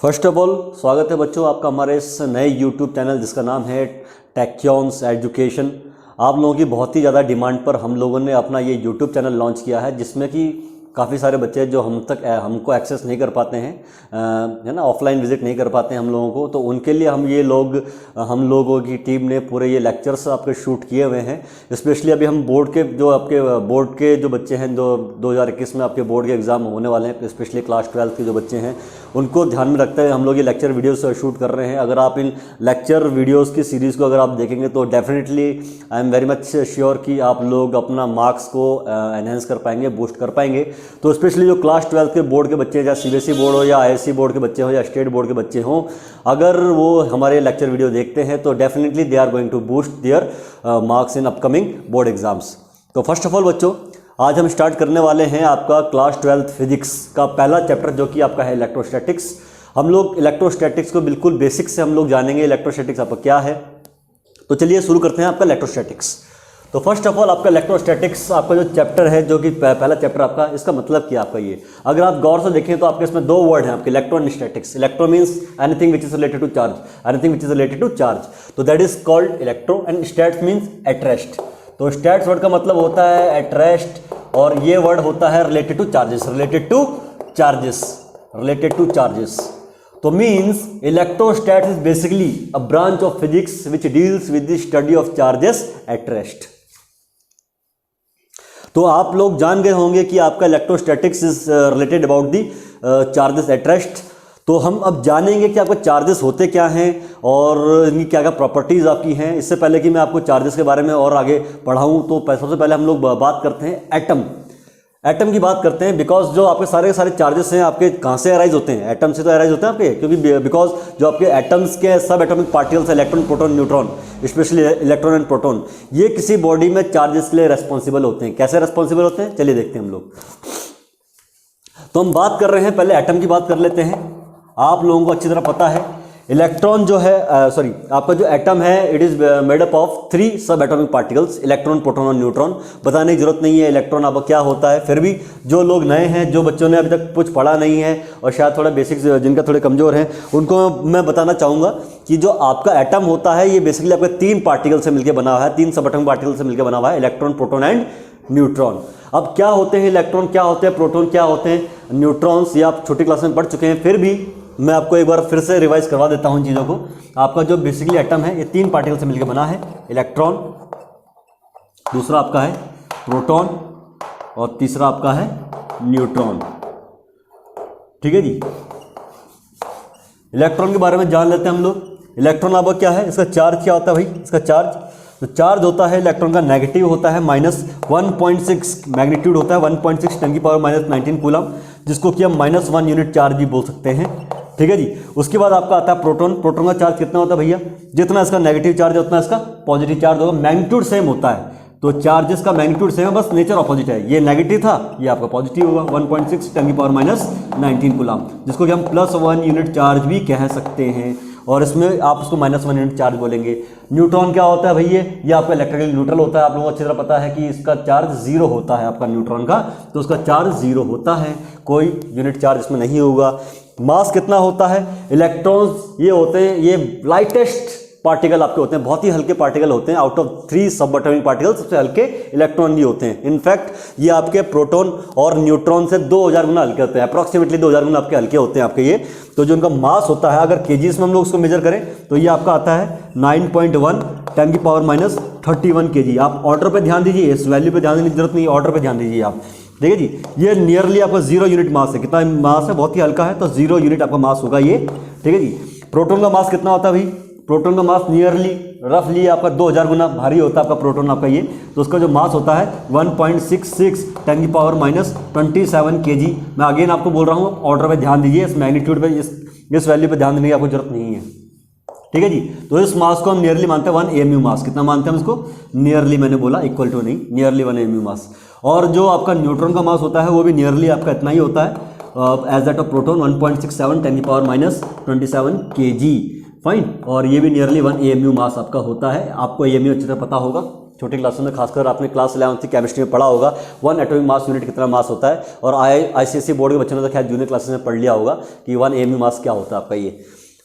First of all स्वागत है बच्चों आपका हमारे इस नए यूट्यूब चैनल जिसका नाम है टेक्योन्स एजुकेशन। आप लोगों की बहुत ही ज़्यादा डिमांड पर हम लोगों ने अपना ये यूट्यूब चैनल लॉन्च किया है, जिसमें कि काफ़ी सारे बच्चे जो हमको एक्सेस नहीं कर पाते हैं, है ना, ऑफलाइन विजिट नहीं कर पाते हैं हम लोगों को, तो उनके लिए हम लोगों की टीम ने पूरे ये लेक्चर्स आपके शूट किए हुए हैं। स्पेशली अभी हम आपके बोर्ड के जो बच्चे हैं, जो 2021 में आपके बोर्ड के एग्ज़ाम होने वाले हैं, स्पेशली क्लास 12 के जो बच्चे हैं उनको ध्यान में रखते हुए हम लोग ये लेक्चर वीडियोस शूट कर रहे हैं। अगर आप इन लेक्चर वीडियोस की सीरीज़ को अगर आप देखेंगे तो definitely I am very much sure कि आप लोग अपना मार्क्स को एनहेंस कर पाएंगे, बूस्ट कर पाएंगे। तो स्पेशली जो क्लास 12 के बोर्ड के बच्चे हैं, या सीबीएसई बोर्ड हो या आईएससी बोर्ड के बच्चे हो या स्टेट बोर्ड के बच्चे हों, अगर वो हमारे लेक्चर वीडियो देखते हैं तो definitely they are going to boost their marks in upcoming board exams. तो फर्स्ट ऑफ ऑल बच्चों, आज हम स्टार्ट करने वाले हैं आपका क्लास 12 फिजिक्स का पहला चैप्टर, जो कि आपका है इलेक्ट्रोस्टैटिक्स। हम लोग इलेक्ट्रोस्टैटिक्स को बिल्कुल बेसिक से हम लोग जानेंगे इलेक्ट्रोस्टैटिक्स आपका क्या है। तो चलिए शुरू करते हैं आपका इलेक्ट्रोस्टैटिक्स। तो फर्स्ट ऑफ ऑल आपका इलेक्ट्रोस्टैटिक्स आपका जो चैप्टर है, जो कि पहला चैप्टर आपका, इसका मतलब क्या आपका ये, अगर आप गौर से देखें तो आपके इसमें दो वर्ड हैं आपके, electro and statics. Electro means anything which is related to charge, anything which is related to charge, तो that is called electro. And stats means at rest. तो स्टैट्स वर्ड का मतलब होता है एट रेस्ट, और ये वर्ड होता है related to charges, related to charges, related to charges. तो means electrostats is basically a branch of physics which deals with the study of charges at rest. तो आप लोग जान गए होंगे कि आपका electrostatics is related about the charges at rest. तो हम अब जानेंगे कि आपको चार्जेस होते क्या हैं और इनकी क्या क्या प्रॉपर्टीज़ आपकी हैं। इससे पहले कि मैं आपको चार्जेस के बारे में और आगे पढ़ाऊँ, तो सबसे पहले हम लोग बात करते हैं एटम की बात करते हैं। बिकॉज जो आपके सारे चार्जेस हैं आपके कहाँ से अराइज होते हैं, एटम से तो अराइज होते हैं आपके, क्योंकि बिकॉज जो आपके एटम्स के सब atomic particles, electron, proton, neutron, specially electron and proton, ये किसी बॉडी में चार्जेस के लिए रेस्पॉन्सिबल होते हैं। कैसे रेस्पॉन्सिबल होते हैं चलिए देखते हैं हम लोग। तो हम बात कर रहे हैं, पहले एटम की बात कर लेते हैं। आप लोगों को अच्छी तरह पता है इलेक्ट्रॉन जो है आपका जो एटम है, it is made up of 3 सब एटॉमिक पार्टिकल्स, इलेक्ट्रॉन, प्रोटॉन और न्यूट्रॉन। बताने की जरूरत नहीं है इलेक्ट्रॉन आपका क्या होता है, फिर भी जो लोग नए हैं, जो बच्चों ने अभी तक कुछ पढ़ा नहीं है और शायद थोड़ा बेसिक्स जिनका थोड़े कमज़ोर हैं, उनको मैं बताना चाहूँगा कि जो आपका एटम होता है ये बेसिकली आपका 3 पार्टिकल से मिलकर बना हुआ है, 3 सब एटॉमिक पार्टिकल से मिलकर बना हुआ है, इलेक्ट्रॉन, प्रोटॉन एंड न्यूट्रॉन। अब क्या होते हैं इलेक्ट्रॉन, क्या होते हैं प्रोटॉन, क्या होते हैं न्यूट्रॉन्स, ये आप छोटी क्लास में पढ़ चुके हैं, फिर भी मैं आपको एक बार फिर से रिवाइज करवा देता हूं चीज़ों को। आपका जो बेसिकली एटम है ये 3 पार्टिकल से मिलकर बना है, इलेक्ट्रॉन, दूसरा आपका है प्रोटॉन और तीसरा आपका है न्यूट्रॉन। ठीक है जी। इलेक्ट्रॉन के बारे में जान लेते हैं हम लोग। इलेक्ट्रॉन आपका क्या है, इसका चार्ज क्या होता है भाई, इसका चार्ज, तो चार्ज होता है इलेक्ट्रॉन का नेगेटिव होता है -1.6, मैग्नीट्यूड होता है 1.6 10⁻⁻19 कूलम, जिसको कि हम -1 यूनिट चार्ज भी बोल सकते हैं। ठीक है जी। उसके बाद आपका आता है प्रोटॉन। प्रोटॉन का चार्ज कितना होता है भैया, जितना इसका नेगेटिव चार्ज है उतना इसका पॉजिटिव चार्ज होगा, मैग्नीट्यूड सेम होता है। तो चार्जेस का मैग्नीट्यूड सेम है, बस नेचर ऑपोजिट है। ये नेगेटिव था, ये आपका पॉजिटिव होगा, 1.6 10⁻⁻19 कूलम, जिसको कि हम +1 यूनिट चार्ज भी कह सकते हैं, और इसमें आप उसको -1 यूनिट चार्ज बोलेंगे। न्यूट्रॉन क्या होता है भैया, ये आपका इलेक्ट्रिकल न्यूट्रल होता है। आप लोगों को अच्छी तरह पता है कि इसका चार्ज 0 होता है आपका न्यूट्रॉन का, तो उसका चार्ज 0 होता है, कोई यूनिट चार्ज इसमें नहीं होगा। मास कितना होता है, इलेक्ट्रॉन्स ये होते हैं, ये लाइटेस्ट पार्टिकल आपके होते हैं, बहुत ही हल्के पार्टिकल होते हैं। आउट ऑफ 3 सब एटॉमिक पार्टिकल सबसे हल्के इलेक्ट्रॉन भी होते हैं। इनफैक्ट ये आपके प्रोटॉन और न्यूट्रॉन से 2000 गुना हल्के होते हैं, अप्रॉक्सीमेटली 2000 गुना आपके हल्के होते हैं आपके ये। तो जो उनका मास होता है, अगर केजीज में हम लोग उसको मेजर करें तो ये आपका आता है 9.1 10⁻31 kg। आप ऑर्डर पे ध्यान दीजिए, इस वैल्यू पे ध्यान देने की जरूरत नहीं है, ऑर्डर पे ध्यान दीजिए आप। ठीक है जी। ये नियरली आपका 0 यूनिट मास है। कितना मास है, बहुत ही हल्का है, तो 0 यूनिट आपका मास होगा ये। ठीक है जी। प्रोटॉन का मास कितना होता है भाई, प्रोटॉन का मास नियरली रफली आपका 2000 गुना भारी होता है आपका प्रोटॉन आपका ये। तो उसका जो मास होता है 1.66 10⁻27 kg। मैं अगेन आपको बोल रहा हूँ, ऑर्डर पे ध्यान दीजिए, इस मैग्नीट्यूड पे, इस वैल्यू पे ध्यान देने की आपको जरूरत नहीं है। ठीक है जी। तो इस मास को हम नियरली मानते हैं 1 AMU मास। कितना मानते हैं हम इसको, नियरली, मैंने बोला इक्वल टू नहीं, नियरली 1 AMU मास। और जो आपका न्यूट्रॉन का मास होता है वो भी नियरली आपका इतना ही होता है, as that of proton 1.67 10⁻27 kg। Fine. और ये भी नियरली 1 AMU मास आपका होता है। आपको AMU अच्छी तरह पता होगा, छोटी क्लासों में, खासकर आपने क्लास 11th की केमिस्ट्री में पढ़ा होगा 1 एटॉमिक मास यूनिट कितना मास होता है। और ICSE बोर्ड के बच्चों ने तो खैर जूनियर क्लासेस में पढ़ लिया होगा कि 1 AMU मास क्या होता है आपका ये।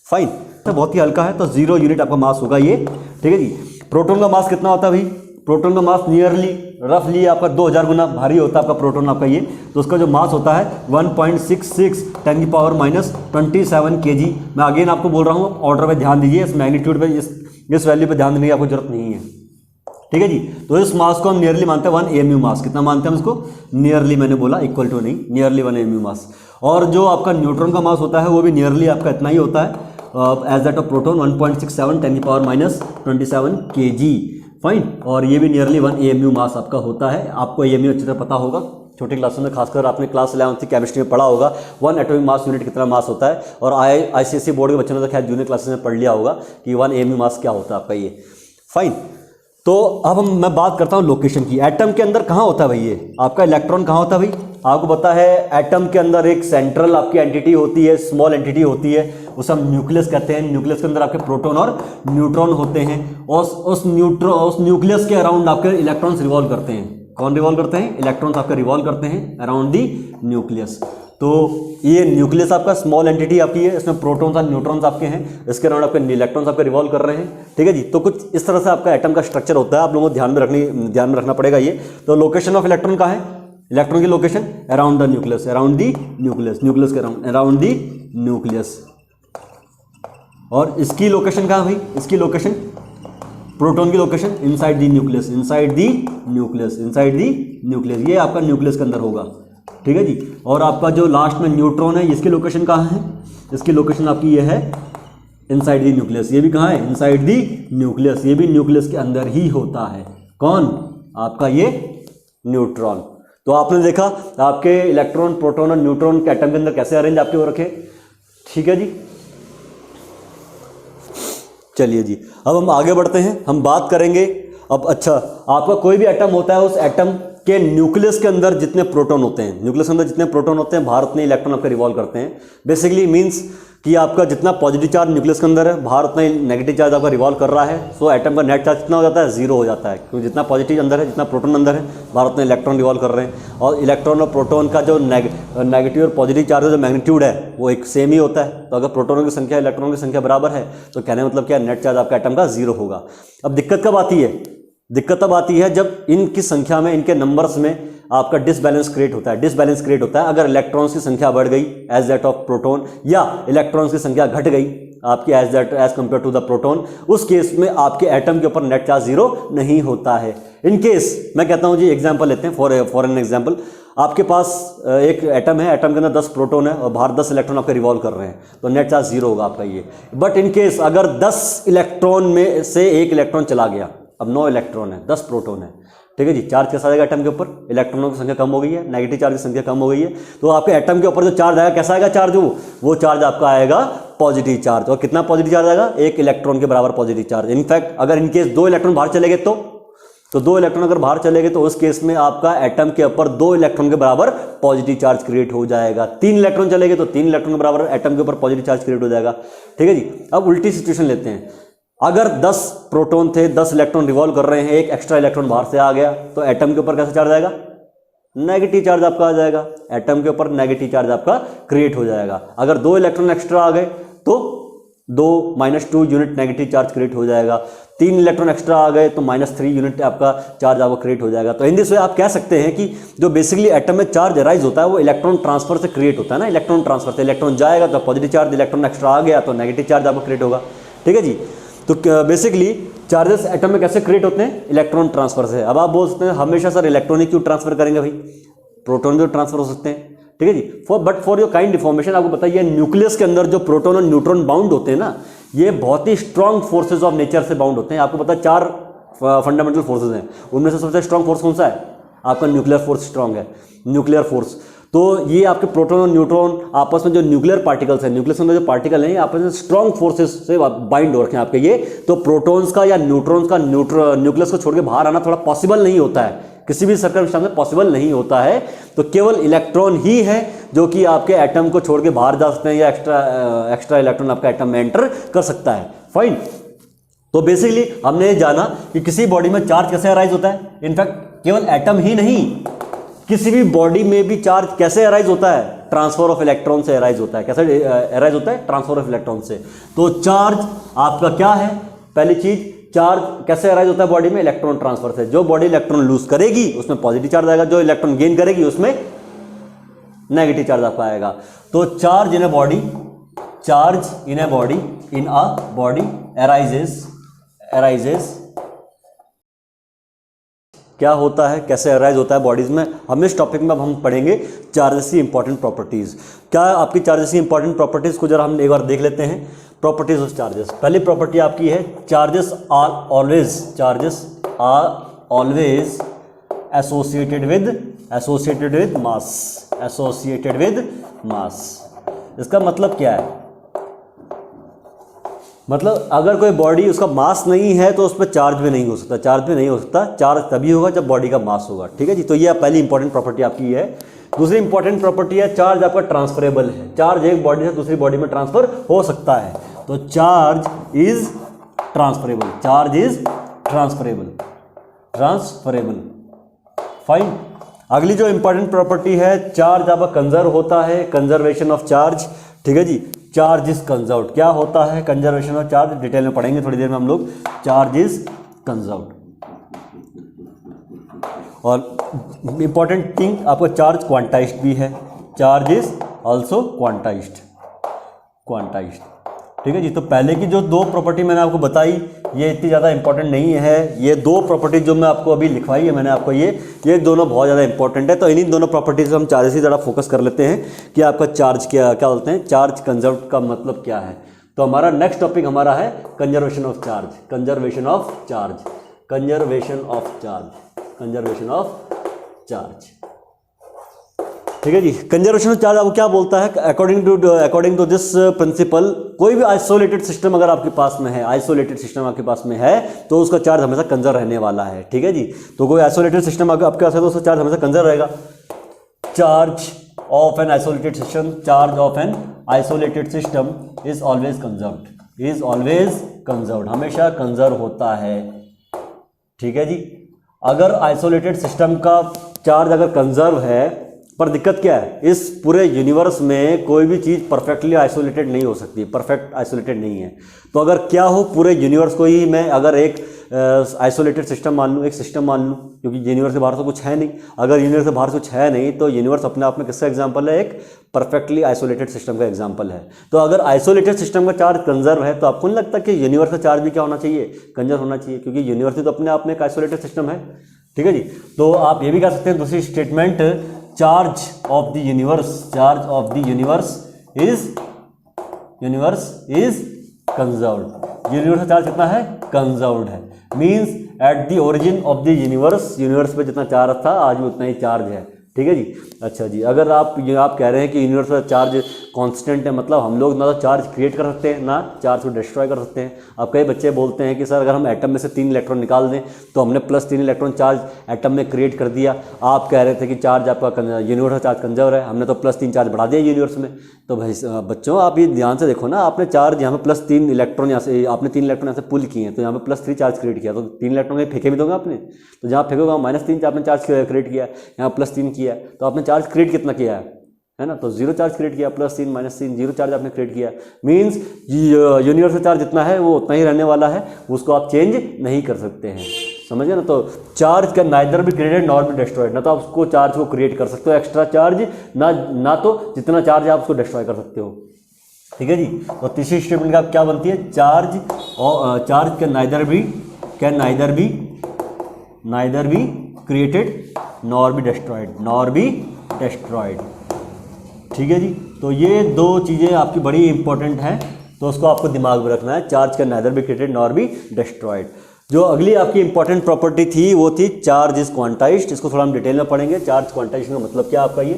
फाइन, तो बहुत ही हल्का है, तो 0 यूनिट आपका मास होगा ये। ठीक है जी। प्रोटॉन का मास कितना होता है भाई? प्रोटॉन का मास नियरली रफली आपका 2000 गुना भारी होता है आपका प्रोटॉन आपका ये। तो उसका जो मास होता है 1.66 10⁻27 kg। मैं अगेन आपको बोल रहा हूँ, ऑर्डर पे ध्यान दीजिए, इस मैग्नीट्यूड पे, इस वैल्यू पे ध्यान देने की आपको जरूरत नहीं है। ठीक है जी। तो इस मास को हम नियरली मानते हैं 1 AMU मास। कितना मानते हैं हम इसको? नियरली, मैंने बोला इक्वल टू नहीं, नियरली 1 AMU मास। और जो आपका न्यूट्रॉन का मास होता है वो भी नियरली आपका इतना ही होता है as that of proton 1.67 10⁻27 kg। Fine. और ये भी नियरली 1 AMU मास आपका होता है। आपको AMU अच्छी तरह पता होगा, छोटी क्लासों में, खासकर आपने क्लास 11th की केमिस्ट्री में पढ़ा होगा 1 एटॉमिक मास यूनिट कितना मास होता है। और ICSE बोर्ड के बच्चों ने तो खैर जूनियर क्लासेस में पढ़ लिया होगा कि 1 AMU मास क्या होता है आपका ये। फाइन। तो अब मैं बात करता हूँ लोकेशन की। एटम के अंदर कहाँ होता है भाई ये आपका इलेक्ट्रॉन? कहाँ होता है भाई? आपको पता है एटम के अंदर एक सेंट्रल आपकी एंटिटी होती है, स्मॉल एंटिटी होती है, उसे हम न्यूक्लियस कहते हैं। न्यूक्लियस के अंदर आपके प्रोटॉन और न्यूट्रॉन होते हैं। और उस न्यूक्लियस के अराउंड आपके इलेक्ट्रॉन्स रिवॉल्व करते हैं। कौन रिवॉल्व करते हैं? इलेक्ट्रॉन्स आपके रिवॉल्व करते हैं अराउंड दी न्यूक्लियस। तो ये न्यूक्लियस आपका स्मॉल एंटिटी आपकी है, इसमें प्रोटॉन्स और न्यूट्रॉन्स आपके हैं, इसके अराउंड आपके इलेक्ट्रॉन्स आपके रिवॉल्व कर रहे हैं। ठीक है जी। तो कुछ इस तरह से आपका एटम का स्ट्रक्चर होता है, आप लोगों को ध्यान में रखना पड़ेगा ये। तो लोकेशन ऑफ इलेक्ट्रॉन कहाँ है? इलेक्ट्रॉन की location around the nucleus, around the nucleus, nucleus के अराउंड दी न्यूक्लियस। और इसकी लोकेशन कहाँ भाई? इसकी लोकेशन, प्रोटॉन की location inside the nucleus, inside the nucleus, inside the nucleus. ये आपका न्यूक्लियस के अंदर होगा। ठीक है जी। और आपका जो लास्ट में न्यूट्रॉन है, इसकी लोकेशन कहाँ है? इसकी लोकेशन आपकी ये है इनसाइड दी न्यूक्लियस। ये भी कहाँ है? Inside the nucleus. ये भी न्यूक्लियस के अंदर ही होता है। कौन? आपका ये न्यूट्रॉन। तो आपने देखा आपके इलेक्ट्रॉन, प्रोटॉन और न्यूट्रॉन के एटम के अंदर कैसे अरेंज आपके हो रखे। ठीक है जी। चलिए जी, अब हम आगे बढ़ते हैं, हम बात करेंगे अब। अच्छा, आपका कोई भी एटम होता है, उस एटम के न्यूक्लियस के अंदर जितने प्रोटॉन होते हैं, न्यूक्लियस के अंदर जितने प्रोटॉन होते हैं, बाहर उतने इलेक्ट्रॉन आपके रिवॉल्व करते हैं। बेसिकली मींस कि आपका जितना पॉजिटिव चार्ज न्यूक्लियस के अंदर है, बाहर उतना ही नेगेटिव चार्ज आपका रिवॉल्व कर रहा है। सो एटम का नेट चार्ज कितना हो जाता है? 0 हो जाता है, क्योंकि जितना पॉजिटिव अंदर है, जितना प्रोटॉन अंदर है, बाहर उतना इलेक्ट्रॉन रिवॉल्व कर रहे हैं। और इलेक्ट्रॉन और प्रोटॉन का जो नेगेटिव और पॉजिटिव चार्ज का जो मैग्नीट्यूड है वो एक सेम ही होता है। तो अगर प्रोटॉनों की संख्या इलेक्ट्रॉनों की संख्या बराबर है तो कहने मतलब क्या, नेट चार्ज आपका एटम का 0 होगा। अब दिक्कत कब आती है? दिक्कत तब आती है जब इनकी संख्या में, इनके नंबर्स में आपका डिसबैलेंस क्रिएट होता है। डिसबैलेंस क्रिएट होता है अगर इलेक्ट्रॉन्स की संख्या बढ़ गई एज दैट ऑफ प्रोटॉन, या इलेक्ट्रॉन्स की संख्या घट गई आपकी as compare to the proton. उस केस में आपके एटम के ऊपर नेट चार्ज 0 नहीं होता है। इन केस मैं कहता हूं जी, एग्जांपल लेते हैं, फॉर एन एग्जांपल, आपके पास एक एटम है, एटम के अंदर 10 प्रोटॉन है और बाहर 10 इलेक्ट्रॉन आपके रिवॉल्व कर रहे हैं, तो नेट चार्ज 0 होगा आपका ये। बट इन केस अगर 10 इलेक्ट्रॉन में से एक इलेक्ट्रॉन चला गया, अब 9 इलेक्ट्रॉन है, 10 प्रोटॉन है, ठीक है जी, चार्ज कैसा आएगा एटम के ऊपर? इलेक्ट्रॉनों की संख्या कम हो गई है, नेगेटिव चार्ज की संख्या कम हो गई है, तो आपके एटम के ऊपर जो चार्ज आएगा, कैसा आएगा चार्ज? वो चार्ज आपका आएगा पॉजिटिव चार्ज। और कितना पॉजिटिव चार्ज आएगा? 1 इलेक्ट्रॉन के बराबर पॉजिटिव चार्ज। इनफैक्ट अगर इनकेस 2 इलेक्ट्रॉन बाहर चले गए तो 2 इलेक्ट्रॉन अगर बाहर चले गए तो उस केस में आपका एटम के ऊपर 2 इलेक्ट्रॉन के बराबर पॉजिटिव चार्ज क्रिएट हो जाएगा। 3 इलेक्ट्रॉन चले गए तो 3 इलेक्ट्रॉन के बराबर एटम के ऊपर पॉजिटिव चार्ज क्रिएट हो जाएगा। ठीक है जी। अब उल्टी सिचुएशन लेते हैं, अगर 10 प्रोटॉन थे, 10 इलेक्ट्रॉन रिवॉल्व कर रहे हैं, एक एक्स्ट्रा इलेक्ट्रॉन बाहर से आ गया, तो एटम के ऊपर कैसा चार्ज आएगा? नेगेटिव चार्ज आपका आ जाएगा। एटम के ऊपर नेगेटिव चार्ज आपका क्रिएट हो जाएगा। अगर 2 इलेक्ट्रॉन एक्स्ट्रा आ गए तो 2 यूनिट नेगेटिव चार्ज क्रिएट हो जाएगा। 3 इलेक्ट्रॉन एक्स्ट्रा आ गए तो -3 यूनिट आपका चार्ज आपको क्रिएट हो जाएगा। तो इन दिस वे आप कह सकते हैं कि जो बेसिकली एटम में चार्ज राइज होता है वो इलेक्ट्रॉन ट्रांसफर से क्रिएट होता है ना। इलेक्ट्रॉन ट्रांसफर से इलेक्ट्रॉन जाएगा तो पॉजिटिव चार्ज, इलेक्ट्रॉन एक्स्ट्रा आ गया तो नेगेटिव चार्ज आपको क्रिएट होगा। ठीक है जी। तो बेसिकली चार्जेस एटम में कैसे क्रिएट होते हैं? इलेक्ट्रॉन ट्रांसफर से। अब आप बोल सकते हैं हमेशा सर इलेक्ट्रॉन ही क्यों ट्रांसफर करेंगे भाई? प्रोटॉन भी ट्रांसफर हो सकते हैं। ठीक है जी। फॉर योर काइंड इन्फॉर्मेशन आपको बताइए, न्यूक्लियस के अंदर जो प्रोटॉन और न्यूट्रॉन बाउंड होते हैं ना, ये बहुत ही स्ट्रॉन्ग फोर्सेज ऑफ नेचर से बाउंड होते हैं। आपको पता है 4 फंडामेंटल फोर्सेज हैं, उनमें से सबसे स्ट्रॉन्ग फोर्स कौन सा है? आपका न्यूक्लियर फोर्स स्ट्रॉन्ग है, न्यूक्लियर फोर्स। तो ये आपके प्रोटॉन और न्यूट्रॉन आपस में जो न्यूक्लियर पार्टिकल्स हैं, न्यूक्लियस के अंदर जो पार्टिकल हैं, आपस में स्ट्रॉन्ग फोर्सेस से बाइंड हो रखे हैं आपके ये। तो प्रोटॉन्स का या न्यूट्रॉन्स का न्यूक्लियस को छोड़ के बाहर आना थोड़ा पॉसिबल नहीं होता है, किसी भी सर्कमस्टेंस में पॉसिबल नहीं होता है। तो केवल इलेक्ट्रॉन ही है जो कि आपके एटम को छोड़ के बाहर जा सकते हैं, या एक्स्ट्रा इलेक्ट्रॉन आपका एटम में एंटर कर सकता है। फाइन। तो बेसिकली हमने जाना कि किसी बॉडी में चार्ज कैसे अराइज होता है। इनफैक्ट केवल एटम ही नहीं, किसी भी बॉडी में भी चार्ज कैसे अराइज होता है, ट्रांसफर ऑफ इलेक्ट्रॉन से अराइज होता है। कैसे अराइज होता है, ट्रांसफर ऑफ इलेक्ट्रॉन से। तो चार्ज आपका क्या है, पहली चीज चार्ज कैसे अराइज होता है बॉडी में, इलेक्ट्रॉन ट्रांसफर से। जो बॉडी इलेक्ट्रॉन लूज करेगी उसमें पॉजिटिव चार्ज आएगा, जो इलेक्ट्रॉन गेन करेगी उसमें नेगेटिव चार्ज आपका आएगा। तो charge in a body, charge in a body, in a body arises क्या होता है, कैसे अराइज होता है बॉडीज में। हम इस टॉपिक में अब हम पढ़ेंगे चार्जेस की इंपॉर्टेंट प्रॉपर्टीज। क्या आपकी चार्जेस की इंपॉर्टेंट प्रॉपर्टीज को जरा हम एक बार देख लेते हैं। प्रॉपर्टीज ऑफ चार्जेस, पहली प्रॉपर्टी आपकी है charges are always associated with mass. इसका मतलब क्या है, मतलब अगर कोई बॉडी उसका मास नहीं है तो उस पर चार्ज भी नहीं हो सकता। चार्ज तभी होगा जब बॉडी का मास होगा। ठीक है जी, तो ये पहली इंपॉर्टेंट प्रॉपर्टी आपकी है। दूसरी इंपॉर्टेंट प्रॉपर्टी है चार्ज आपका ट्रांसफरेबल है। चार्ज एक बॉडी से दूसरी बॉडी में ट्रांसफर हो सकता है, तो चार्ज इज ट्रांसफरेबल। फाइन। अगली जो इंपॉर्टेंट प्रॉपर्टी है, चार्ज आपका कंजर्व होता है, कंजर्वेशन ऑफ चार्ज। ठीक है जी, चार्ज इज कंजर्व्ड। क्या होता है कंजर्वेशन ऑफ चार्ज, डिटेल में पढ़ेंगे थोड़ी देर में हम लोग। Charge is conserved. और इंपॉर्टेंट थिंग आपका चार्ज क्वांटाइज्ड भी है। Charge is also quantized. ठीक है जी, तो पहले की जो दो प्रॉपर्टी मैंने आपको बताई ये इतनी ज़्यादा इंपॉर्टेंट नहीं है। ये दो प्रॉपर्टी जो मैं आपको अभी लिखवाई है मैंने आपको, ये दोनों बहुत ज़्यादा इंपॉर्टेंट है। तो इन्हीं दोनों प्रॉपर्टीज से हम चार्जेस ही ज़्यादा फोकस कर लेते हैं कि आपका चार्ज क्या बोलते हैं, चार्ज कंजर्व का मतलब क्या है। तो हमारा नेक्स्ट टॉपिक हमारा है कंजर्वेशन ऑफ चार्ज। ठीक है जी, कंजर्वेशन ऑफ चार्ज आपको क्या बोलता है, अकॉर्डिंग टू दिस प्रिंसिपल, कोई भी आइसोलेटेड सिस्टम अगर आपके पास में है तो उसका चार्ज हमेशा कंजर्व रहने वाला है। ठीक है जी, तो कोई आइसोलेटेड सिस्टम अगर आपके पास है तो उसका चार्ज हमेशा कंजर्व रहेगा। Charge of an isolated system is always conserved, हमेशा कंजर्व होता है। ठीक है जी, अगर आइसोलेटेड सिस्टम का चार्ज अगर कंजर्व है, पर दिक्कत क्या है, इस पूरे यूनिवर्स में कोई भी चीज़ परफेक्टली आइसोलेटेड नहीं हो सकती, परफेक्ट आइसोलेटेड नहीं है। तो अगर क्या हो, पूरे यूनिवर्स को ही मैं अगर एक आइसोलेटेड सिस्टम मान लूँ, एक सिस्टम मान लूँ, क्योंकि यूनिवर्स से बाहर तो कुछ है नहीं। अगर यूनिवर्स से बाहर कुछ है नहीं तो यूनिवर्स अपने आप में किसका एग्जाम्पल है, एक परफेक्टली आइसोलेटेड सिस्टम का एग्जाम्पल है। तो अगर आइसोलेटेड सिस्टम का चार्ज कंजर्व है तो आपको नहीं लगता कि यूनिवर्स का चार्ज भी क्या होना चाहिए, कंजर्व होना चाहिए, क्योंकि यूनिवर्स तो अपने आप में एक आइसोलेटेड सिस्टम है। ठीक है जी, तो आप ये भी कह सकते हैं दूसरी statement, charge of the universe is conserved. Universe का चार्ज कितना है, कंजर्व्ड है। Means at the origin of the universe पे जितना चार्ज था आज भी उतना ही चार्ज है। ठीक है जी, अच्छा जी, अगर आप कह रहे हैं कि यूनिवर्स का चार्ज कांस्टेंट है, मतलब हम लोग ना तो चार्ज क्रिएट कर सकते हैं ना चार्ज को डिस्ट्रॉय कर सकते हैं। अब कई बच्चे बोलते हैं कि सर अगर हम एटम में से 3 इलेक्ट्रॉन निकाल दें तो हमने +3 इलेक्ट्रॉन चार्ज एटम में क्रिएट कर दिया। आप कह रहे थे कि चार्ज आपका यूनिवर्स का चार्ज कंजर्व है, हमने तो +3 चार्ज बढ़ा दिया यूनिवर्स में। तो भाई बच्चों आप ये ध्यान से देखो ना, आपने चार्ज यहाँ पे +3 इलेक्ट्रॉन यहाँ से, आपने 3 इलेक्ट्रॉन यहाँ से पुल किए हैं तो यहाँ पे +3 चार्ज क्रिएट किया, तो 3 इलेक्ट्रॉन कहीं फेंके भी दोगे आपने, तो जहाँ फेंकोगे -3 आपने चार्ज क्रिएट किया, यहाँ +3 किया, तो आपने चार्ज क्रिएट कितना किया है ना, तो 0 चार्ज क्रिएट किया, +3 -3 0 चार्ज आपने क्रिएट किया। मींस यूनिवर्स का चार्ज जितना है वो उतना ही रहने वाला है, उसको आप चेंज नहीं कर सकते हैं, समझे ना। तो चार्ज का नाइदर भी क्रिएटेड नॉर भी डिस्ट्रॉयड, ना तो आप उसको चार्ज को क्रिएट कर सकते हो एक्स्ट्रा चार्ज, ना तो जितना चार्ज है आप उसको डिस्ट्रॉय कर सकते हो। ठीक है जी, तो तीसरी स्टेटमेंट का क्या बनती है, charge can neither be created nor be destroyed. ठीक है जी, तो ये दो चीज़ें आपकी बड़ी इंपॉर्टेंट हैं, तो उसको आपको दिमाग में रखना है, charge can neither be created nor be destroyed. जो अगली आपकी इंपॉर्टेंट प्रॉपर्टी थी वो थी चार्ज इज क्वांटाइज्ड। इसको थोड़ा हम डिटेल में पढ़ेंगे, चार्ज क्वांटाइजेशन का मतलब क्या आपका ये।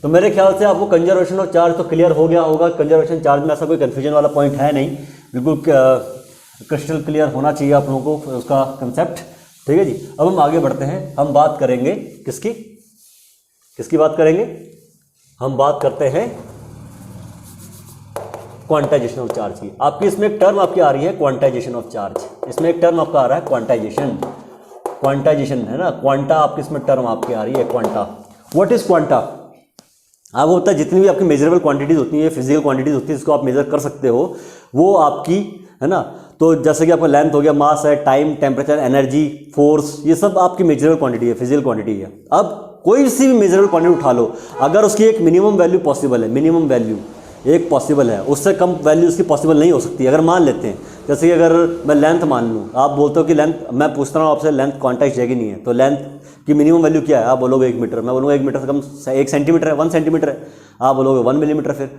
तो मेरे ख्याल से आपको कंजर्वेशन ऑफ चार्ज तो क्लियर हो गया होगा। कंजर्वेशन चार्ज में ऐसा कोई कन्फ्यूजन वाला पॉइंट है नहीं, बिल्कुल क्रिस्टल क्लियर होना चाहिए आप लोगों को उसका कंसेप्ट। ठीक है जी, अब हम आगे बढ़ते हैं, हम बात करेंगे किसकी बात करेंगे, हम बात करते हैं क्वांटाइजेशन ऑफ चार्ज की। आपकी इसमें एक टर्म आपकी आ रही है क्वांटाइजेशन ऑफ चार्ज, इसमें एक टर्म आपका आ रहा है क्वांटाइजेशन, क्वांटाइजेशन है ना, क्वांटा आपकी इसमें टर्म आपकी आ रही है क्वांटा। What is quanta? आपको होता है जितनी भी आपकी मेजरेबल क्वांटिटीज होती है, फिजिकल क्वांटिटीज होती है, इसको आप मेजर कर सकते हो, वो आपकी है ना। तो जैसे कि आपका लेंथ हो गया, मास है, टाइम, टेम्परेचर, एनर्जी, फोर्स, ये सब आपकी मेजरेबल क्वांटिटी है, फिजिकल क्वांटिटी है। अब कोई सी भी मेजरेबल क्वांटिटी उठा लो, अगर उसकी एक मिनिमम वैल्यू पॉसिबल है, मिनिमम वैल्यू एक पॉसिबल है, उससे कम वैल्यू उसकी पॉसिबल नहीं हो सकती। अगर मान लेते हैं जैसे कि अगर मैं लेंथ मान लूँ, आप बोलते हो कि लेंथ, मैं पूछता हूँ आपसे लेंथ क्वांटाइज है कि नहीं है, तो लेंथ की मिनिमम वैल्यू क्या है? आप बोलोगे 1 मीटर, मैं बोलूँगा 1 मीटर से कम 1 सेंटीमीटर है, 1 सेंटीमीटर है, आप बोलोगे 1 मिलीमीटर, फिर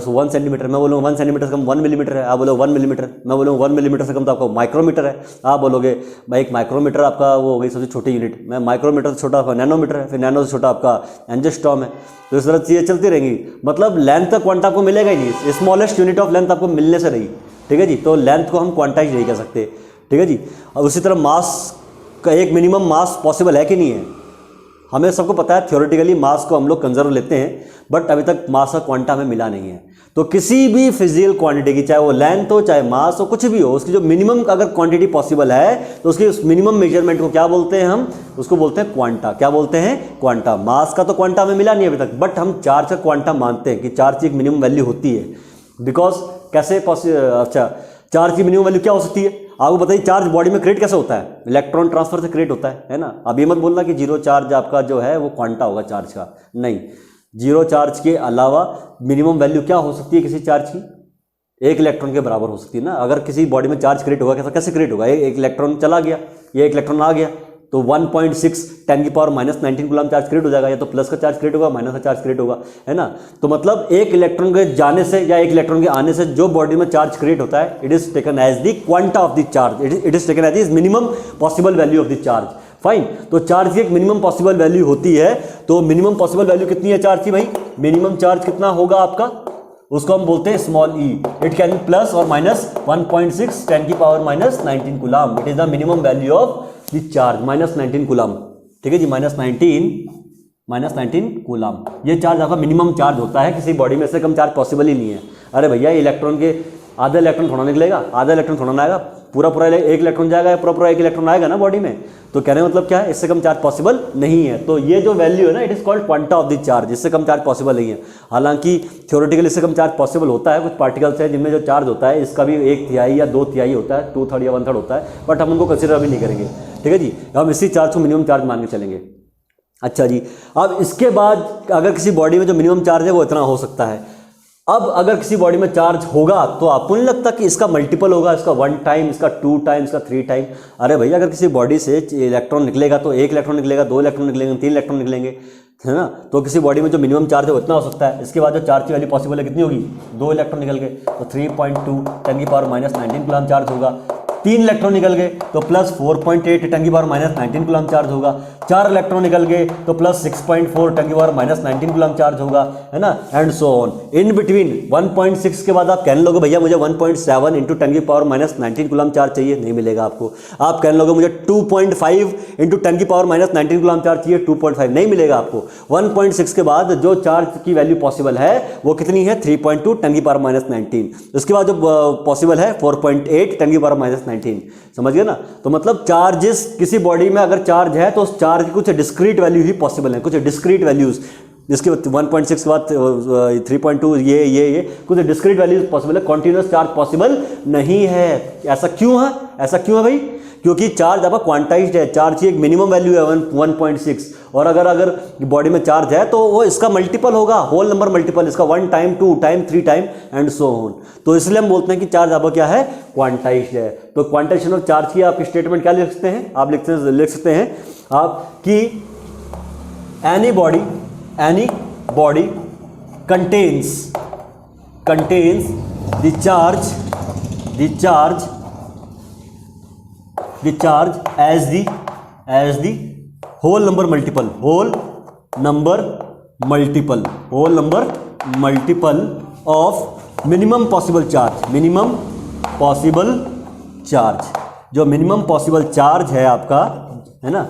1 सेंटीमीटर, मैं बोलूँगा 1 सेंटीमीटर से कम 1 मिलीमीटर है, आप बोलोगे 1 मिलीमीटर, मैं बोलूँगा 1 मिलीमीटर से कम तो आपका माइक्रोमीटर है, आप बोलोगे भाई एक माइक्रोमीटर आपका वो हो गई सबसे छोटी यूनिट, मैं माइक्रोमीटर से छोटा आपका नैनोमीटर है, फिर नैनो से छोटा आपका एंजिस्ट्रॉम है। तो इस तरह चीज़ें चलती रहेंगी, मतलब लेंथ का क्वांटा आपको मिलेगा ही नहीं, स्मॉलेस्ट यूनिट ऑफ लेंथ आपको मिलने से रही, ठीक है जी। तो लेंथ को हम क्वांटाइज नहीं कर सकते, ठीक है जी। और उसी तरह मास का एक मिनिमम मास पॉसिबल है कि नहीं है? हमें सबको पता है थ्योरेटिकली मास को हम लोग कंजर्व लेते हैं, बट अभी तक मास का क्वांटा हमें मिला नहीं है। तो किसी भी फिजिकल क्वांटिटी की, चाहे वो लेंथ हो, चाहे मास हो, कुछ भी हो, उसकी जो मिनिमम अगर क्वांटिटी पॉसिबल है तो उसकी उस मिनिमम मेजरमेंट को क्या बोलते हैं? हम उसको बोलते हैं क्वांटा। क्या बोलते हैं? क्वांटा। मास का तो क्वांटा हमें मिला नहीं अभी तक, बट हम चार्ज का क्वांटा मानते हैं कि चार्ज की एक मिनिमम वैल्यू होती है। बिकॉज कैसे अच्छा, चार्ज की मिनिमम वैल्यू क्या हो सकती है? आपको बताइए चार्ज बॉडी में क्रिएट कैसे होता है? इलेक्ट्रॉन ट्रांसफर से क्रिएट होता है ना। अब ये मत बोलना कि जीरो चार्ज आपका जो है वो क्वांटा होगा चार्ज का, नहीं। जीरो चार्ज के अलावा मिनिमम वैल्यू क्या हो सकती है किसी चार्ज की? 1 इलेक्ट्रॉन के बराबर हो सकती है ना। अगर किसी बॉडी में चार्ज क्रिएट होगा, कैसे क्रिएट होगा? एक इलेक्ट्रॉन चला गया, ये 1 इलेक्ट्रॉन आ गया, तो 1.6 10⁻⁻19 कूलम चार्ज क्रिएट हो जाएगा, या तो प्लस का चार्ज क्रिएट होगा, माइनस का चार्ज क्रिएट होगा, है ना। तो मतलब 1 इलेक्ट्रॉन के जाने से या 1 इलेक्ट्रॉन के आने से जो बॉडी में चार्ज क्रिएट होता है, it is taken as the quanta of the charge, it is taken as the minimum possible value of the charge. Fine. तो चार्ज की एक मिनिमम पॉसिबल वैल्यू होती है, तो मिनिमम पॉसिबल वैल्यू कितनी है चार्ज की भाई? मिनिमम चार्ज कितना होगा आपका? उसको हम बोलते हैं small e. It can be plus और minus 1.6 10⁻⁻19 coulomb. It is the minimum value of the charge, -19 coulomb, ठीक है जी। -19 कूलम ये चार्ज आपका मिनिमम चार्ज होता है। किसी बॉडी में से कम चार्ज पॉसिबल ही नहीं है। अरे भैया इलेक्ट्रॉन के आधा इलेक्ट्रॉन थोड़ा निकलेगा, आधा इलेक्ट्रॉन थोड़ा ना आएगा, पूरा 1 इलेक्ट्रॉन जाएगा, पूरा 1 इलेक्ट्रॉन आएगा ना बॉडी में। तो कहने का मतलब क्या है? इससे कम चार्ज पॉसिबल नहीं है। तो ये जो वैल्यू है ना, it is called quanta of the charge. इससे कम चार्ज पॉसिबल नहीं है। हालांकि थ्योरेटिकली इससे कम चार्ज पॉसिबल होता है। कुछ पार्टिकल्स है जिनमें जो चार्ज होता है इसका भी 1/3 या 2/3 होता है, 2/3 या 1/3 होता है, बट हम उनको कंसिडर अभी नहीं करेंगे, ठीक है जी। हम इसी चार्ज को मिनिमम चार्ज मान के चलेंगे। अच्छा जी, अब इसके बाद अगर किसी बॉडी में जो मिनिमम चार्ज है वो इतना हो सकता है। अब अगर किसी बॉडी में चार्ज होगा तो आपको नहीं लगता कि इसका मल्टीपल होगा, इसका 1 टाइम, इसका 2 टाइम, इसका 3 टाइम? अरे भैया अगर किसी बॉडी से इलेक्ट्रॉन निकलेगा तो 1 इलेक्ट्रॉन निकलेगा, 2 इलेक्ट्रॉन निकलेंगे, 3 इलेक्ट्रॉन निकलेंगे, है ना। तो किसी बॉडी में जो मिनिमम चार्ज है वो इतना हो सकता है। इसके बाद जो चार्ज की वैल्यू पॉसिबल है कितनी होगी? 2 इलेक्ट्रॉन निकल गए तो 3.2 10⁻⁻19 कूलम चार्ज होगा। 3 इलेक्ट्रॉन निकल गए तो प्लस 4.8 10⁻⁻19 कूलम चार्ज होगा। 4 इलेक्ट्रॉन निकल गए तो प्लस 6.4 10⁻⁻19 कूलम चार्ज होगा, है ना, and so on. In between 1.6 के बाद आप कहने लोगे भैया मुझे 1.7 × 10⁻⁻19 कूलम चार्ज चाहिए, नहीं मिलेगा आपको। आप कहने लोगे मुझे 2.5 × 10⁻⁻19 कूलम चार्ज चाहिए, 2.5 नहीं मिलेगा आपको। 1.6 के बाद जो चार्ज की वैल्यू पॉसिबल है वो कितनी है? 3.2 10⁻⁻19। उसके बाद जो पॉसिबल है 4.8 10⁻⁻19। समझ गए ना। तो मतलब चार्जेस किसी बॉडी में अगर चार्ज है तो उस चार्ज की कुछ डिस्क्रीट वैल्यू ही पॉसिबल है, कुछ डिस्क्रीट वैल्यूज, जिसके 1.6 के बाद 3.2 ये कुछ डिस्क्रीट वैल्यूज पॉसिबल है, कॉन्टिन्यूस चार्ज पॉसिबल नहीं है। ऐसा क्यों है? ऐसा क्यों है भाई? क्योंकि चार्ज आपका क्वांटाइज्ड है। चार्ज की एक मिनिमम वैल्यू है 1.6, और अगर बॉडी में चार्ज है तो वो इसका मल्टीपल होगा, होल नंबर मल्टीपल, इसका 1 time, 2 time, 3 time and so on. तो इसलिए हम बोलते हैं कि चार्ज आपका क्या है? क्वांटाइज्ड है। तो क्वांटाइजेशन ऑफ चार्ज की आप स्टेटमेंट क्या लिख सकते हैं? आप लिख सकते हैं आप कि any body contains the charge as the whole number multiple of minimum possible charge। जो मिनिमम पॉसिबल चार्ज है आपका, है ना,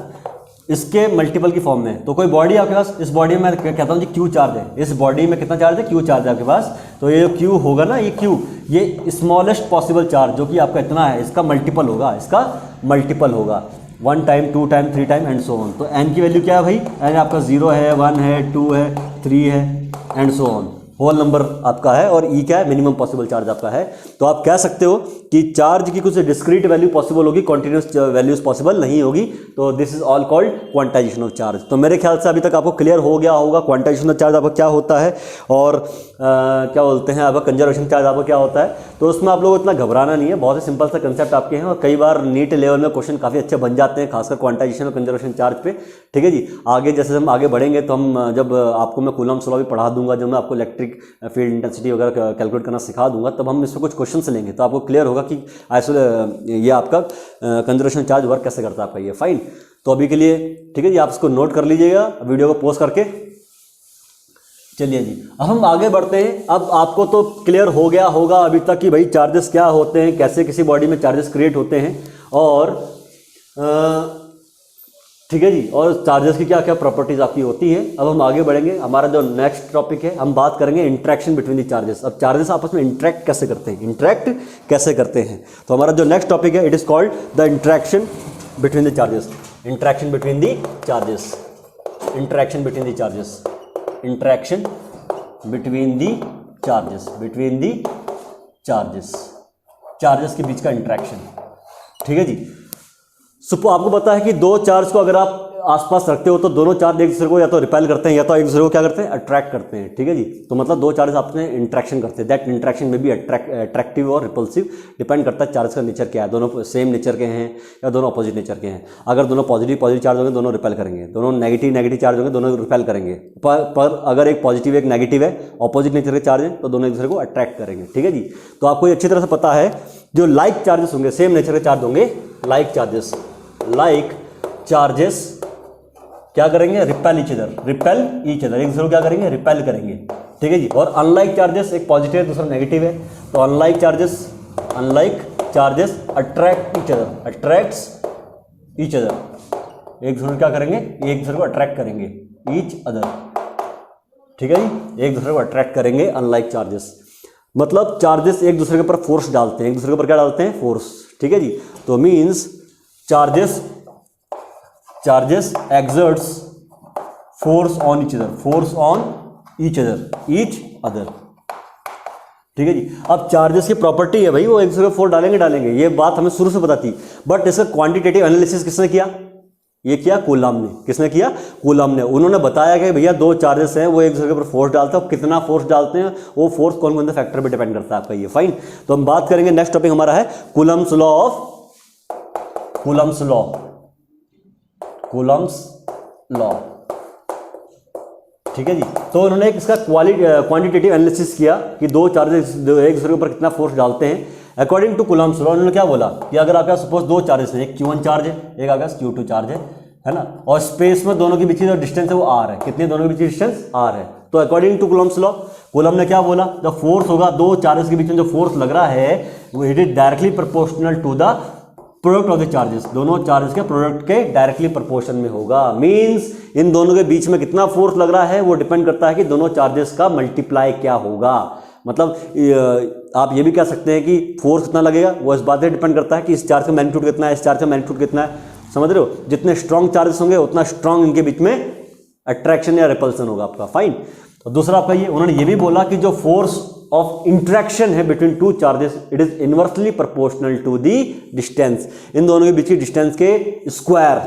इसके मल्टीपल की फॉर्म में। तो कोई बॉडी आपके पास, इस बॉडी में मैं कहता हूँ जी क्यू चार्ज है, इस बॉडी में कितना चार्ज है? क्यू चार्ज है आपके पास। तो ये क्यू होगा ना, ये क्यू, ये स्मॉलेस्ट पॉसिबल चार्ज जो कि आपका इतना है, इसका मल्टीपल होगा, इसका मल्टीपल होगा 1 time 2 time 3 time and so on. तो एन की वैल्यू क्या है भाई, एन आपका 0 है, 1 है, 2 है, 3 है and so on, whole number आपका है। और ई क्या है, मिनिमम पॉसिबल चार्ज आपका है। तो आप कह सकते हो कि चार्ज की कुछ डिस्क्रीट वैल्यू पॉसिबल होगी, कॉन्टिन्यूस वैल्यूज पॉसिबल नहीं होगी। तो this is all called quantization of charge. तो मेरे ख्याल से अभी तक आपको क्लियर हो गया होगा क्वांटाइजेशन ऑफ चार्ज आपका क्या होता है और क्या बोलते हैं आपका कंजर्वेशन चार्ज आपका क्या होता है। तो उसमें आप लोगों को इतना घबराना नहीं है, बहुत ही सिंपल सा कंसेप्ट आपके हैं और कई बार नीट लेवल में क्वेश्चन काफ़ी अच्छे बन जाते हैं, खासकर क्वांटाइजेशन और कंजर्वेशन चार्ज पे। ठीक है जी, आगे जैसे हम आगे बढ़ेंगे तो हम जब आपको मैं कूलम्ब्स लॉ भी पढ़ा दूंगा, जब मैं आपको इलेक्ट्रिक फील्ड इंटेंसिटी वगैरह कैलकुलेट करना सिखा दूंगा, तब हम इसमें कुछ क्वेश्चन लेंगे तो आपको क्लियर होगा कि ये आपका कंजर्वेशन चार्ज वर्क कैसे करता है आपका ये। फाइन, तो अभी के लिए ठीक है जी, आप इसको नोट कर लीजिएगा वीडियो को पॉज करके। चलिए जी, अब हम आगे बढ़ते हैं। अब आपको तो क्लियर हो गया होगा अभी तक कि भाई चार्जेस क्या होते हैं, कैसे किसी बॉडी में चार्जेस क्रिएट होते हैं और ठीक है जी, और चार्जेस की क्या क्या प्रॉपर्टीज आपकी होती है। अब हम आगे बढ़ेंगे, हमारा जो नेक्स्ट टॉपिक है, हम बात करेंगे इंटरेक्शन बिटवीन द चार्जेस। अब चार्जेस आपस में इंटरेक्ट कैसे करते हैं, इंटरेक्ट कैसे करते हैं। तो हमारा जो नेक्स्ट टॉपिक है, it is called the interaction between the charges. Interaction between the charges, interaction between the charges, interaction between the charges, between the charges, charges के बीच का इंटरेक्शन। ठीक है जी, आपको पता है कि दो चार्ज को अगर आप आसपास रखते हो तो दोनों चार्ज एक दूसरे को या तो रिपेल करते हैं या तो एक दूसरे को क्या करते हैं, अट्रैक्ट करते हैं। ठीक है जी, तो मतलब दो चार्ज आपस में इंटरेक्शन करते हैं। दैट इंटरेक्शन में भी अट्रैक्टिव और रिपल्सिव, डिपेंड करता है चार्ज का नेचर क्या है, दोनों सेम नेचर के हैं या दोनों अपोजिट नेचर के हैं। अगर दोनों पॉजिटिव चार्ज होंगे दोनों रिपेल करेंगे, दोनों नेगेटिव चार्ज होंगे दोनों रिपेल करेंगे। पर अगर एक पॉजिटिव एक नेगेटिव है, अपोजिट नेचर के चार्ज हैं, तो दोनों एक दूसरे को अट्रैक्ट करेंगे। ठीक है जी, तो आपको ये अच्छी तरह से पता है जो लाइक चार्जेस होंगे, सेम नेचर के चार्ज होंगे, लाइक चार्जेस क्या करेंगे, repel each other, repel each other, एक दूसरे को क्या करेंगे, रिपेल करेंगे। ठीक है जी, और अनलाइक चार्जेस, एक पॉजिटिव है दूसरा नेगेटिव है, तो unlike charges attract each other, attracts each other, एक दूसरे को क्या करेंगे, एक दूसरे को अट्रैक्ट करेंगे, ईच अदर। ठीक है जी, एक दूसरे को अट्रैक्ट करेंगे अनलाइक चार्जेस, मतलब चार्जेस एक दूसरे के ऊपर फोर्स डालते हैं, एक दूसरे के ऊपर क्या डालते हैं, फोर्स। ठीक है जी, तो means charges exerts force on each other। ठीक है जी, अब चार्जेस की प्रॉपर्टी है भाई, वो एक दूसरे को फोर्स डालेंगे, ये बात हमें शुरू से पता थी, बट इसका क्वांटिटेटिव एनालिसिस किसने किया, ये किया कूलम्ब ने। किसने किया, कूलम्ब ने। उन्होंने बताया कि भैया दो चार्जेस हैं, वो एक दूसरे के ऊपर फोर्स डालते हैं, कितना फोर्स डालते हैं, वो फोर्स कौन कौन से फैक्टर पे डिपेंड करता है आपका ये। फाइन, तो हम बात करेंगे, नेक्स्ट टॉपिक हमारा है कूलम्ब्स लॉ। ठीक है जी, तो उन्होंने एक इसका क्वांटिटेटिव एनालिसिस किया कि दो चार्जेस एक दूसरे के ऊपर कितना फोर्स डालते हैं। अकॉर्डिंग टू कूलम्ब्स लॉ उन्होंने क्या बोला कि अगर आपका सपोज दो चार्जेस हैं, एक Q1 चार्ज है, एक आपका Q2 चार्ज है ना, और स्पेस में दोनों के बीच की जो डिस्टेंस है वो r है, कितनी दोनों के बीच की डिस्टेंस r है। तो according to Coulomb's law, Coulomb ने क्या बोला, जो फोर्स होगा दो चार्जेस के बीच में जो फोर्स लग रहा है वो it is directly proportional to the product of the charges, दोनों चार्जेस के प्रोडक्ट के डायरेक्टली प्रोपोर्शन में होगा। मींस इन दोनों के बीच में कितना फोर्स लग रहा है वो डिपेंड करता है कि दोनों चार्जेस का मल्टीप्लाई क्या होगा। मतलब आप ये भी कह सकते हैं कि फोर्स कितना लगेगा वो इस बात से डिपेंड करता है कि इस चार्ज का मैग्नीट्यूड कितना है, इस चार्ज का मैग्नीट्यूड कितना है। समझ रहे हो, जितने स्ट्रॉन्ग चार्जेस होंगे उतना स्ट्रॉन्ग इनके बीच में अट्रैक्शन या रिपल्सन होगा आपका। फाइन, तो दूसरा आपका ये, उन्होंने ये भी बोला कि जो फोर्स ऑफ इंट्रैक्शन है between two charges it is inversely proportional to the distance, इन दोनों के बीच की डिस्टेंस के स्क्वायर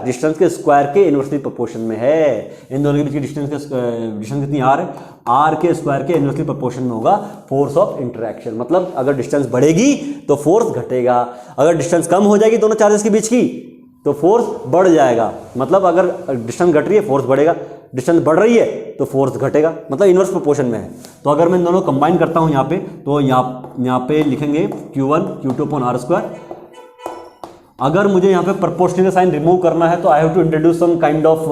के इनवर्सली प्रोपोर्शन में है। इन दोनों के बीच की डिस्टेंस कितनी r है, r के स्क्वायर के इनवर्सली प्रोपोर्शन में होगा फोर्स ऑफ इंटरेक्शन। मतलब अगर डिस्टेंस बढ़ेगी तो फोर्स घटेगा, अगर डिस्टेंस कम हो जाएगी दोनों चार्जेस के बीच की तो फोर्स बढ़ जाएगा। मतलब अगर डिस्टेंस घट रही है फोर्स बढ़ेगा, डिस्टेंस बढ़ रही है तो फोर्स घटेगा, मतलब इनवर्स प्रोपोर्शन में है। तो अगर मैं इन दोनों कंबाइन करता हूं यहाँ पे, तो यहाँ पे लिखेंगे Q1 Q2 अपॉन r²। अगर मुझे यहाँ पे प्रोपोर्शनल का साइन रिमूव करना है तो I have to introduce some kind of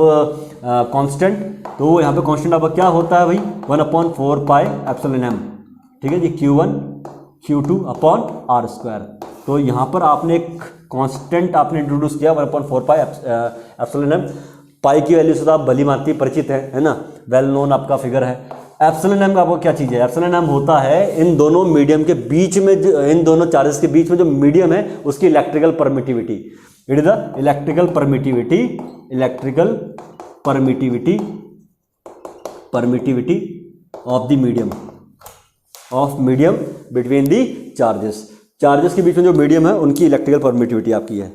constant. तो यहाँ पे कांस्टेंट आपका क्या होता है भाई, 1/4 पाई एप्सिलॉन m। ठीक है जी, Q1 Q2 अपॉन r²। तो यहाँ पर आपने एक कांस्टेंट आपने इंट्रोड्यूस किया 1/4 पाई एप्सिलॉन m। पाई की वैल्यू से तो आप भली भांति परिचित है ना, वेल नोन आपका फिगर है। एप्सिलॉन एम आपको क्या चीज़ है? एप्सिलॉन एम होता है इन दोनों मीडियम के बीच में, इन दोनों चार्जेस के बीच में जो मीडियम है उसकी electrical permittivity. It is the electrical permittivity of the medium between the charges. Charges के बीच में जो मीडियम है उनकी इलेक्ट्रिकल परमिटिविटी आपकी है,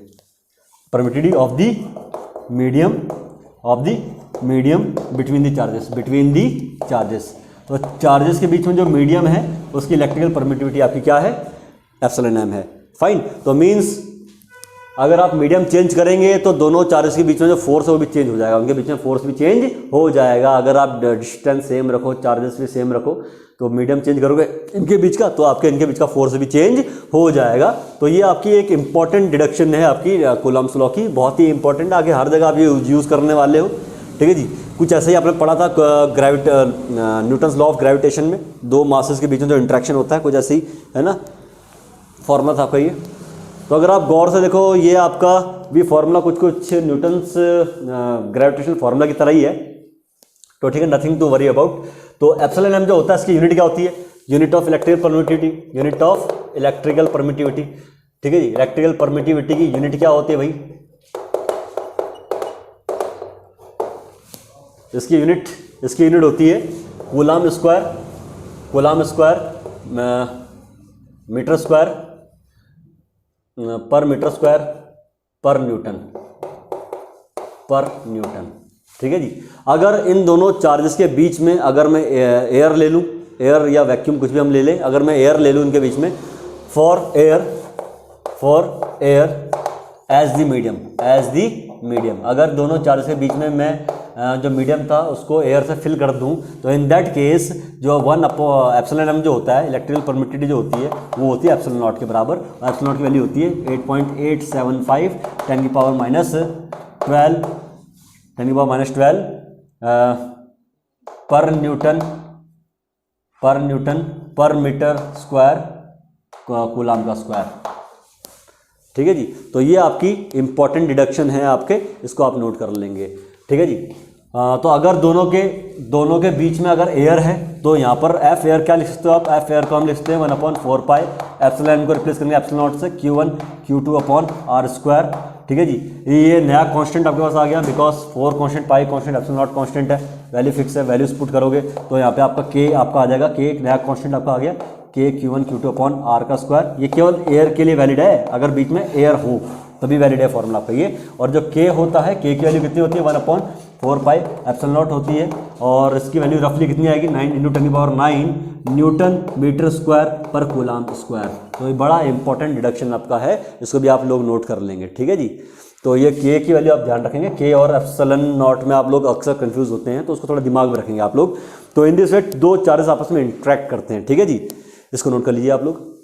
permittivity of the medium between the charges. तो चार्जेस के बीच में जो मीडियम है उसकी इलेक्ट्रिकल परमिटिविटी आपकी क्या है? एप्सिलॉन एम है। फाइन। तो मीन्स अगर आप मीडियम चेंज करेंगे तो दोनों चार्जेस के बीच में जो फोर्स है वो भी चेंज हो जाएगा, उनके बीच में फोर्स भी चेंज हो जाएगा। अगर आप डिस्टेंस सेम रखो, चार्जेस भी सेम रखो, तो मीडियम चेंज करोगे इनके बीच का, तो आपके इनके बीच का फोर्स भी चेंज हो जाएगा। तो ये आपकी एक इंपॉर्टेंट डिडक्शन है आपकी कूलम्ब्स लॉ की, बहुत ही इंपॉर्टेंट। आगे हर जगह आप ये यूज़ करने वाले हो, ठीक है जी। कुछ ऐसे ही आपने पढ़ा था न्यूटन्स लॉ ऑफ ग्रेविटेशन में, दो मासेस के बीच में जो इंट्रैक्शन होता है, कुछ ऐसे ही है ना फॉर्मूला था आपका ये। तो अगर आप गौर से देखो, ये आपका भी फॉर्मूला कुछ न्यूटन्स ग्रेविटेशनल फार्मूला की तरह ही है, तो ठीक है, नथिंग टू वरी अबाउट। तो एप्सिलॉन एम जो होता है इसकी यूनिट क्या होती है? यूनिट ऑफ इलेक्ट्रिकल परमिटिविटी, ठीक है जी। इलेक्ट्रिकल परमिटिविटी की यूनिट क्या होती है भाई? इसकी यूनिट होती है कूलम्ब स्क्वायर मीटर स्क्वायर पर न्यूटन, ठीक है जी। अगर इन दोनों चार्जेस के बीच में अगर मैं एयर ले लूँ, एयर या वैक्यूम कुछ भी हम ले लें, अगर मैं एयर ले लूँ इनके बीच में, for air as the medium, अगर दोनों चार्जेस के बीच में मैं जो मीडियम था उसको एयर से फिल कर दूं, तो इन दैट केस जो एप्सिलॉन एम जो होता है, इलेक्ट्रिकल परमिटिविटी जो होती है वो होती है एप्सिलॉन नॉट के बराबर। और एप्सिलॉन नॉट की वैल्यू होती है 8.875 10 की पावर माइनस 12 पर न्यूटन पर मीटर स्क्वायर कूलम्ब का स्क्वायर, ठीक है जी। तो ये आपकी इंपॉर्टेंट डिडक्शन है आपके, इसको आप नोट कर लेंगे, ठीक है जी। तो अगर दोनों के बीच में अगर एयर है तो यहाँ पर एफ एयर क्या लिख सकते हो आप? एफ एयर को हम लिखते हैं 1/4 पाई, एप्सिलॉन को रिप्लेस करेंगे एप्सिलॉन नॉट से Q1 Q2 upon are square, ठीक है जी। ये नया कांस्टेंट आपके पास आ गया, because 4 constant, pi constant, epsilon not constant है, वैल्यू फिक्स है, वैल्यूज पुट करोगे तो यहाँ पे आपका के आपका आ जाएगा, के एक नया कांस्टेंट आपका आ गया, के Q1 Q2 अपॉन आर का स्क्वायर। ये केवल एयर के लिए वैलिड है, अगर बीच में एयर हो तभी वैलिड है फॉर्मूला आपका ये। और जो के होता है, के की वैल्यू कितनी होती है? 1/4 पाई एप्सिलॉन नॉट होती है, और इसकी वैल्यू रफली कितनी आएगी? 9 × 10⁹ न्यूटन मीटर स्क्वायर पर कूलम्ब स्क्वायर। तो ये बड़ा इंपॉर्टेंट डिडक्शन आपका है, इसको भी आप लोग नोट कर लेंगे, ठीक है जी। तो ये के की वैल्यू आप ध्यान रखेंगे, के और एप्सिलॉन नॉट में आप लोग अक्सर कंफ्यूज होते हैं, तो उसको थोड़ा दिमाग में रखेंगे आप लोग। तो इन दिस वे दो चार्जेस आपस में इंट्रैक्ट करते हैं, ठीक है जी, इसको नोट कर लीजिए आप लोग।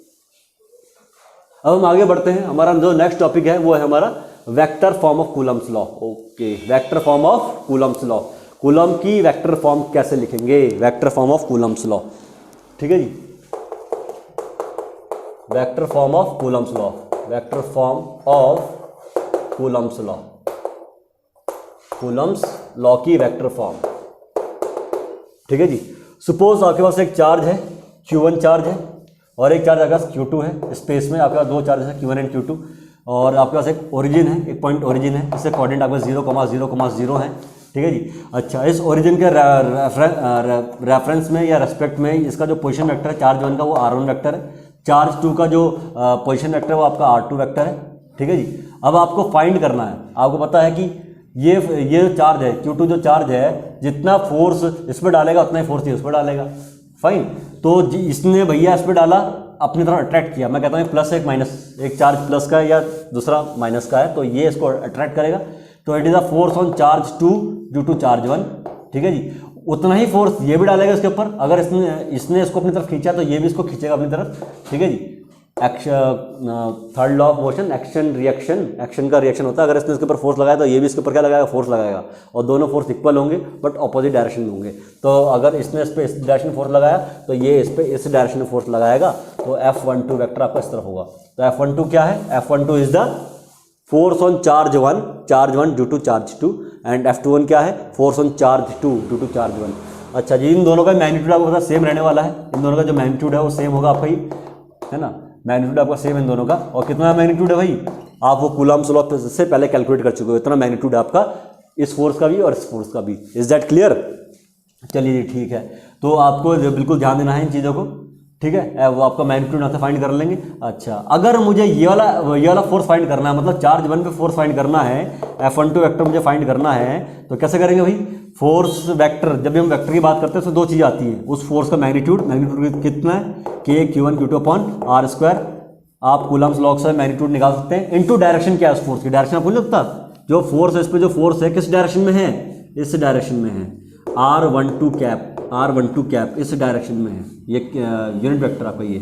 अब हम आगे बढ़ते हैं, हमारा जो नेक्स्ट टॉपिक है वो है हमारा vector form of Coulomb's law. Okay, vector form of Coulomb's law, Coulomb की वेक्टर फॉर्म कैसे लिखेंगे? Vector form of Coulomb's law, ठीक है जी। Vector form of Coulomb's law, vector form of Coulomb's law, Coulomb's law की vector form, ठीक है जी। Suppose आपके पास एक चार्ज है, Q1 चार्ज है, और एक चार्ज आपके पास Q2 है। स्पेस में आपके पास दो चार्ज है, Q1 एंड Q2, और आपके पास एक ओरिजिन है, एक पॉइंट ओरिजिन है, इससे कोऑर्डिनेट आपके 0,0,0 है, ठीक है जी। अच्छा, इस ओरिजिन के रेफरेंस में या रेस्पेक्ट में इसका जो पोजीशन वेक्टर है चार्ज 1 का वो R1 वेक्टर है, चार्ज 2 का जो पोजीशन वेक्टर है वो आपका R2 वेक्टर है, ठीक है जी। अब आपको फाइंड करना है, आपको पता है कि ये जो चार्ज है Q2 जो चार्ज है, जितना फोर्स इस पर डालेगा उतना ही फोर्स ये उस पर डालेगा। फाइन। तो इसने भैया इस पर डाला, अपनी तरफ अट्रैक्ट किया। मैं कहता हूँ प्लस एक माइनस, एक चार्ज प्लस का है या दूसरा माइनस का है, तो ये इसको अट्रैक्ट करेगा। तो it is a force on charge 2 due to charge 1, ठीक है जी। उतना ही फोर्स ये भी डालेगा इसके ऊपर, अगर इसने इसको अपनी तरफ खींचा तो ये भी इसको खींचेगा अपनी तरफ, ठीक है जी। Third law of motion, action reaction, action का रिएक्शन होता है। अगर इसने इसके ऊपर फोर्स लगाया तो ये भी इसके ऊपर क्या लगाएगा? फोर्स लगाएगा, और दोनों फोर्स इक्वल होंगे बट ऑपोजिट डायरेक्शन में होंगे। तो अगर इसने इस पर इस डायरेक्शन में फोर्स लगाया तो ये इस पर इस डायरेक्शन में फोर्स लगाएगा, तो F12 वेक्टर आपका इस तरफ होगा। तो F12 क्या है? F12 is the force on charge 1 due to charge 2, and F21 क्या है? Force on charge 2 due to charge 1। अच्छा जी, इन दोनों का मैग्नीट्यूड आपको पता सेम रहने वाला है, इन दोनों का जो मैग्नीट्यूड है वो सेम होगा आपका ही, है ना, मैग्नीट्यूड आपका सेम इन दोनों का। और कितना मैग्नीट्यूड है भाई, आप वो कूलम्ब्स लॉ से पहले कैलकुलेट कर चुके हो, इतना मैग्नीट्यूड है आपका इस फोर्स का भी और इस फोर्स का भी। Is that clear? चलिए जी ठीक है, तो आपको बिल्कुल ध्यान देना है इन चीज़ों को, ठीक है। वो आपका मैग्नीट्यूड यहाँ से फाइंड कर लेंगे। अच्छा, अगर मुझे ये वाला फोर्स फाइंड करना है, मतलब चार्ज 1 पे फोर्स फाइंड करना है, F12 वेक्टर मुझे फाइंड करना है, तो कैसे करेंगे भाई? फोर्स वेक्टर, जब भी हम वेक्टर की बात करते हैं तो दो चीज़ आती है, उस फोर्स का मैग्नीट्यूड कितना है, K Q1 Q2 upon R square. आप कूलम्ब्स लॉ से मैग्नीट्यूड निकाल सकते हैं, इनटू डायरेक्शन क्या है उस फोर्स की, डायरेक्शन आपको नहीं लगता, जो फोर्स है इस पर, जो फोर्स है किस डायरेक्शन में है, इस डायरेक्शन में है, R12 कैप इस डायरेक्शन में है, ये यूनिट वेक्टर आपका ये,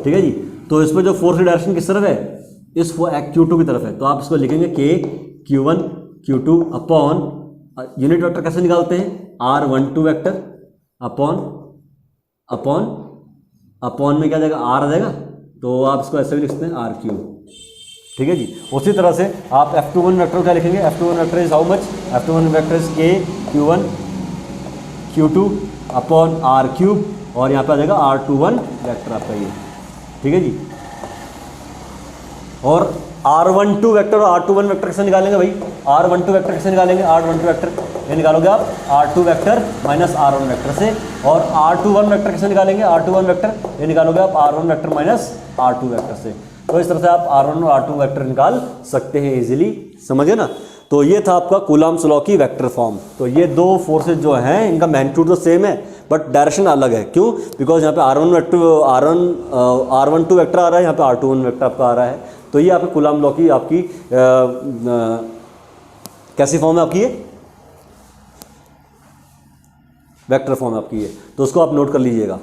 ठीक है जी। तो इस पर जो फोर्स की डायरेक्शन किस तरफ है, इस Q2 की तरफ है, तो आप इसको लिखेंगे K Q1 Q2 upon, unit vector कैसे निकालते हैं, R12 वेक्टर अपॉन में क्या जाएगा, R आ जाएगा, तो आप इसको ऐसे भी लिख सकते हैं R3, ठीक है जी। उसी तरह से आप F21 वेक्टर क्या लिखेंगे, F21 vector is how much, F21 vector is K Q1 Q2 upon R3, और यहाँ पे आ जाएगा R21 वेक्टर आपका ये, ठीक है जी। और R12 वेक्टर और R21 वेक्टर कैसे निकालेंगे भाई, R12 वेक्टर कैसे निकालेंगे, R12 वेक्टर ये निकालोगे आप R2 vector minus R1 vector से, और R21 वेक्टर कैसे निकालेंगे, R21 वेक्टर ये निकालोगे आप R1 vector minus R2 vector से। तो इस तरह से आप R1 और R2 वेक्टर निकाल सकते हैं इजीली, समझे ना। तो ये था आपका कूलम्ब्स लॉ की वेक्टर फॉर्म। तो ये दो फोर्सेज जो हैं इनका मैग्नीट्यूड तो सेम है बट डायरेक्शन अलग है, क्यों? बिकॉज यहाँ पे R12 वेक्टर आ रहा है, यहाँ पे R21 वेक्टर आपका आ रहा है। तो ये आपके कूलम्ब लॉ की आपकी कैसी फॉर्म है आपकी, ये वेक्टर फॉर्म है आपकी ये, तो उसको आप नोट कर लीजिएगा।